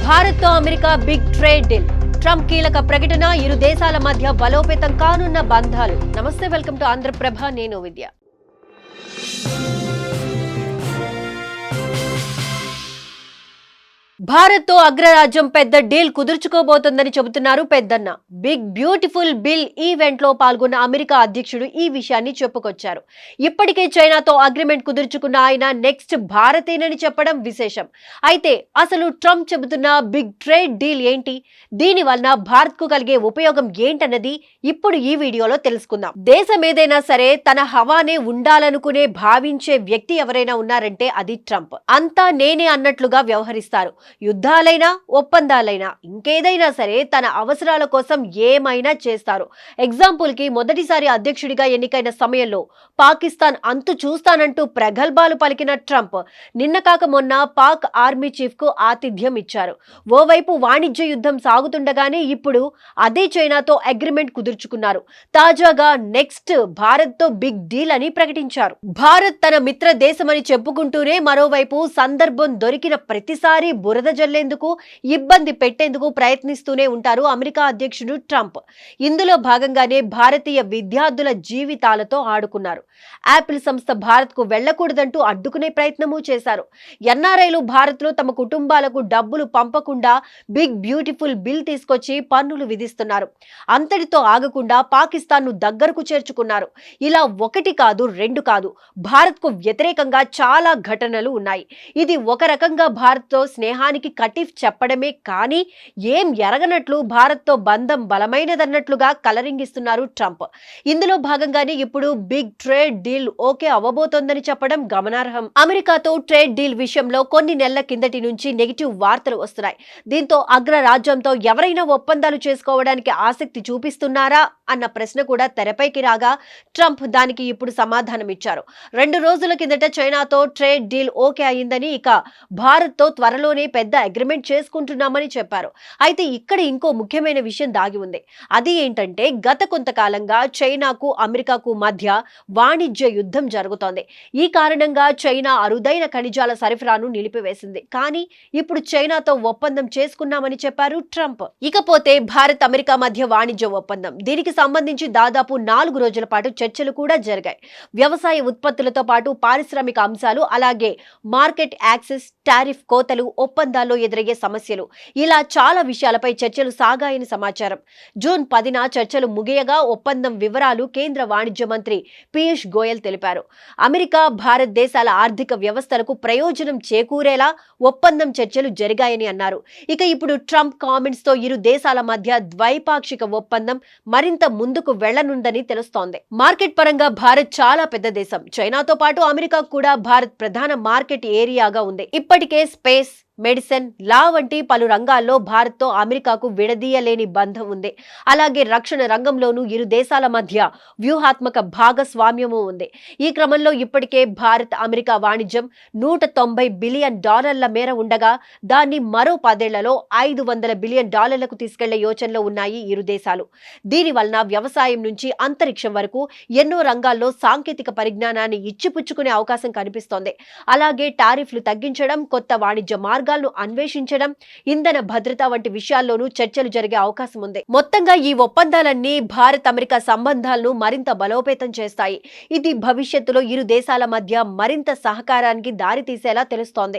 భారత్ తో America big trade deal. Trump కీలక ప్రకటన, ఇరు దేశాల మధ్య బలోపేతం కానున్న బంధాలు. నమస్తే, వెల్కమ్ టు ఆంధ్రప్రభ. నేను విద్య. భారత్ తో అగ్రరాజ్యం పెద్ద డీల్ కుదుర్చుకోబోతోందని చెబుతున్నారు పెద్దన్న. బిగ్ బ్యూటిఫుల్ బిల్ ఈవెంట్ లో పాల్గొన్న అమెరికా అధ్యక్షుడు ఈ విషయాన్ని చెప్పుకొచ్చారు. ఇప్పటికే చైనాతో అగ్రిమెంట్ కుదుర్చుకున్న ఆయన నెక్స్ట్ భారతేనని చెప్పడం విశేషం. అయితే అసలు ట్రంప్ చెబుతున్న బిగ్ ట్రేడ్ డీల్ ఏంటి, దీని వలన భారత్ కు కలిగే ఉపయోగం ఏంటన్నది ఇప్పుడు ఈ వీడియోలో తెలుసుకుందాం. దేశం ఏదైనా సరే తన హవానే ఉండాలనుకునే భావించే వ్యక్తి ఎవరైనా ఉన్నారంటే అది ట్రంప్. అంతా నేనే అన్నట్లుగా వ్యవహరిస్తారు. యుద్ధాలైనా ఒప్పందాలైనా ఇంకేదైనా సరే తన అవసరాల కోసం ఏమైనా చేస్తారు. ఎగ్జాంపుల్ కి మొదటిసారి అధ్యక్షుడిగా ఎన్నికైన సమయంలో పాకిస్తాన్ అంతు చూస్తానంటూ ప్రగల్భాలు పలికిన ట్రంప్ నిన్న కాక మొన్న పాక్ ఆర్మీ చీఫ్ కు ఆతిథ్యం ఇచ్చారు. ఓవైపు వాణిజ్య యుద్ధం సాగుతుండగానే ఇప్పుడు అదే చైనాతో అగ్రిమెంట్ కుదుర్చుకున్నారు. తాజాగా నెక్స్ట్ భారత్ తో బిగ్ డీల్ అని ప్రకటించారు. భారత్ తన మిత్ర దేశమని చెప్పుకుంటూనే మరోవైపు సందర్భం దొరికిన ప్రతిసారి బురద జల్లేందుకు, ఇబ్బంది పెట్టేందుకు ప్రయత్నిస్తూనే ఉంటారు అమెరికా అధ్యక్షుడు ట్రంప్. ఇందులో భాగంగానే భారతీయ విద్యార్థుల జీవితాలతో ఆడుకున్నారు. యాపిల్ సంస్థ భారత్ కు వెళ్లకూడదంటూ అడ్డుకునే ప్రయత్నమూ చేశారు. ఎన్ఆర్ఐలు భారత్ లో తమ కుటుంబాలకు డబ్బులు పంపకుండా బిగ్ బ్యూటిఫుల్ బిల్ తీసుకొచ్చి పన్నులు విధిస్తున్నారు. అంతటితో ఆగకుండా పాకిస్తాన్ ను దగ్గరకు చేర్చుకున్నారు. ఇలా ఒకటి కాదు, రెండు కాదు, భారత్ కు వ్యతిరేకంగా చాలా ఘటనలు ఉన్నాయి. ఇది ఒక రకంగా భారత్ తో స్నేహానికి కటిఫ్ చెప్పడమే కానీ ఏం ఎరగనట్లు భారత్ తో బంధం బలమైనదన్నట్లుగా కలరింగ్ ఇస్తున్నారు ట్రంప్. ఇందులో భాగంగానే ఇప్పుడు బిగ్ ట్రేడ్ డీల్ ఓకే అవ్వబోతోందని చెప్పడం గమనార్హం. అమెరికాతో ట్రేడ్ డీల్ విషయంలో కొన్ని నెలల కిందటి నుంచి నెగిటివ్ వార్తలు వస్తున్నాయి. దీంతో అగ్రరాజ్యంతో ఎవరైనా ఒప్పందాలు చేసుకోవడానికి ఆసక్తి చూపిస్తున్నారా అన్న ప్రశ్న కూడా తెరపైకి రాగా ట్రంప్ దానికి ఇప్పుడు సమాధానం ఇచ్చారు. 2 రోజుల కిందట చైనాతో ట్రేడ్ డీల్ ఓకే అయిందని, ఇక భారత్ తో త్వరలోనే పెద్ద అగ్రిమెంట్ చేసుకుంటున్నామని చెప్పారు. అయితే ఇక్కడ ఇంకో ముఖ్యమైన విషయం దాగి ఉంది. అది ఏంటంటే గత కొంతకాలంగా చైనాకు అమెరికాకు మధ్య వాణిజ్య యుద్ధం జరుగుతోంది. ఈ కారణంగా చైనా అరుదైన ఖనిజాల సరఫరాను నిలిపివేసింది. కానీ ఇప్పుడు చైనాతో ఒప్పందం చేసుకున్నామని చెప్పారు ట్రంప్. ఇకపోతే భారత్ అమెరికా మధ్య వాణిజ్య ఒప్పందం, దీనికి సంబంధించి దాదాపు 4 రోజుల పాటు చర్చలు కూడా జరిగాయి. వ్యవసాయ ఉత్పత్తులతో పాటు పారిశ్రామిక అంశాలు, అలాగే మార్కెట్ యాక్సెస్, టారిఫ్ కోతలు, ఒప్పందాల్లో ఎదురయ్యే సమస్యలు, ఇలా చాలా విషయాలపై చర్చలు సాగాయని సమాచారం. జూన్ 10న చర్చలు ముగియగా ఒప్పందం వివరాలు కేంద్ర వాణిజ్య మంత్రి పీయూష్ గోయల్ తెలిపారు. అమెరికా, భారత్ దేశాల ఆర్థిక వ్యవస్థలకు ప్రయోజనం చేకూరేలా ఒప్పందం చర్చలు జరిగాయని అన్నారు. ఇక ఇప్పుడు ట్రంప్ కామెంట్స్ తో ఇరు దేశాల మధ్య ద్వైపాక్షిక ఒప్పందం మరింత ముందుకు వెళ్లనుందని తెలుస్తోంది. మార్కెట్ పరంగా భారత్ చాలా పెద్ద దేశం. చైనాతో పాటు అమెరికా కూడా భారత్ ప్రధాన మార్కెట్ ఏరియాగా ఉంది. ఇప్పటికే స్పేస్, మెడిసిన్, లా వంటి పలు రంగాల్లో భారత్ తో అమెరికాకు విడదీయలేని బంధం ఉంది. అలాగే రక్షణ రంగంలోనూ ఇరు దేశాల మధ్య వ్యూహాత్మక భాగస్వామ్యము ఉంది. ఈ క్రమంలో ఇప్పటికే భారత్ అమెరికా వాణిజ్యం $190 బిలియన్ మేర ఉండగా దాన్ని మరో 10 ఏళ్లలో $500 బిలియన్ తీసుకెళ్లే యోచనలో ఉన్నాయి ఇరు దేశాలు. దీని వలన వ్యవసాయం నుంచి అంతరిక్షం వరకు ఎన్నో రంగాల్లో సాంకేతిక పరిజ్ఞానాన్ని ఇచ్చిపుచ్చుకునే అవకాశం కనిపిస్తోంది. అలాగే టారిఫ్లు తగ్గించడం, కొత్త వాణిజ్య మార్గాలను అన్వేషించడం, ఇంధన భద్రత వంటి విషయాల్లోనూ చర్చలు జరిగే అవకాశం ఉంది. మొత్తంగా ఈ ఒప్పందాలన్నీ భారత్ అమెరికా సంబంధాలను మరింత బలోపేతం చేస్తాయి. ఇది భవిష్యత్తులో ఇరు దేశాల మధ్య మరింత సహకారానికి దారితీసేలా తెలుస్తోంది.